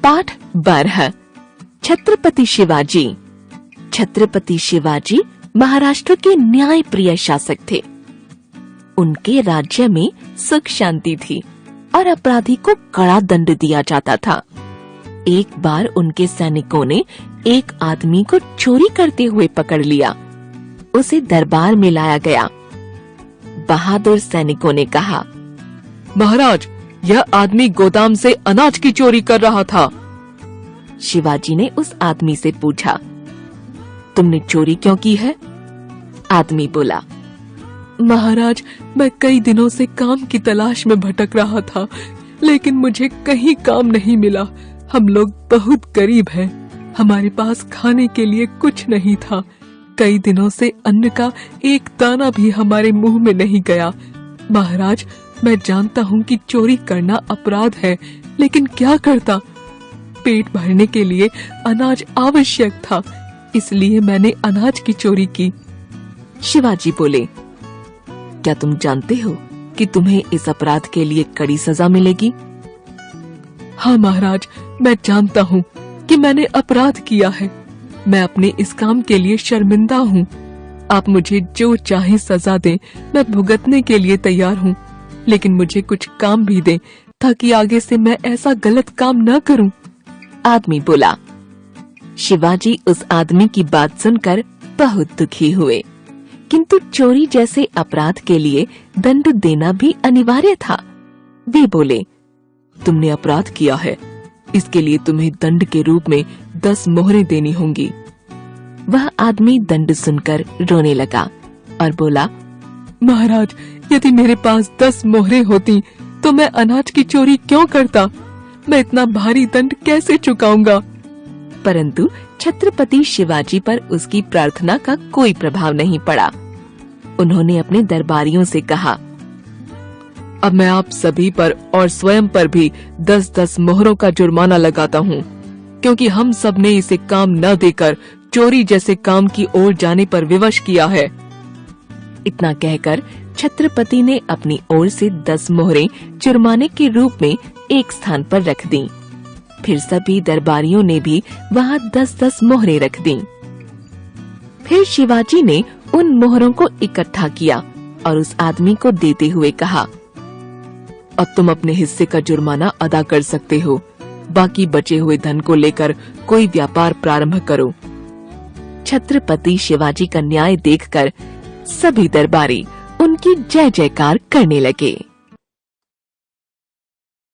पाठ 12। छत्रपति शिवाजी। छत्रपति शिवाजी महाराष्ट्र के न्याय प्रिय शासक थे। उनके राज्य में सुख शांति थी और अपराधी को कड़ा दंड दिया जाता था। एक बार उनके सैनिकों ने एक आदमी को चोरी करते हुए पकड़ लिया। उसे दरबार में लाया गया। बहादुर सैनिकों ने कहा, महाराज, यह आदमी गोदाम से अनाज की चोरी कर रहा था। शिवाजी ने उस आदमी से पूछा, तुमने चोरी क्यों की है? आदमी बोला, महाराज, मैं कई दिनों से काम की तलाश में भटक रहा था, लेकिन मुझे कहीं काम नहीं मिला। हम लोग बहुत गरीब हैं। हमारे पास खाने के लिए कुछ नहीं था। कई दिनों से अन्न का एक दाना भी हमारे मुंह में नहीं गया। महाराज, मैं जानता हूँ कि चोरी करना अपराध है, लेकिन क्या करता? पेट भरने के लिए अनाज आवश्यक था, इसलिए मैंने अनाज की चोरी की। शिवाजी बोले, क्या तुम जानते हो कि तुम्हें इस अपराध के लिए कड़ी सजा मिलेगी? हाँ महाराज, मैं जानता हूँ कि मैंने अपराध किया है। मैं अपने इस काम के लिए शर्मिंदा हूँ। आप मुझे जो चाहे सजा दें, मैं भुगतने के लिए तैयार हूँ, लेकिन मुझे कुछ काम भी दें ताकि आगे से मैं ऐसा गलत काम न करूँ। आदमी बोला। शिवाजी उस आदमी की बात सुनकर बहुत दुखी हुए, किंतु चोरी जैसे अपराध के लिए दंड देना भी अनिवार्य था। वे बोले, तुमने अपराध किया है, इसके लिए तुम्हें दंड के रूप में 10 मोहरें देनी होंगी। वह आदमी दंड सुनकर रोने लगा और बोला, महाराज, यदि मेरे पास 10 मोहरें होती तो मैं अनाज की चोरी क्यों करता? मैं इतना भारी दंड कैसे चुकाऊंगा? परंतु छत्रपति शिवाजी पर उसकी प्रार्थना का कोई प्रभाव नहीं पड़ा। उन्होंने अपने दरबारियों से कहा, अब मैं आप सभी पर और स्वयं पर भी 10-10 मोहरों का जुर्माना लगाता हूँ, क्योंकि हम सब ने इसे काम न देकर चोरी जैसे काम की ओर जाने पर विवश किया है। इतना कहकर छत्रपति ने अपनी ओर से 10 मोहरें जुर्माने के रूप में एक स्थान पर रख दी। फिर सभी दरबारियों ने भी वहाँ 10-10 मोहरें रख दी। फिर शिवाजी ने उन मोहरों को इकट्ठा किया और उस आदमी को देते हुए कहा, अब तुम अपने हिस्से का जुर्माना अदा कर सकते हो। बाकी बचे हुए धन को लेकर कोई व्यापार प्रारंभ करो। छत्रपति शिवाजी का न्याय देखकर सभी दरबारी उनकी जय जयकार करने लगे।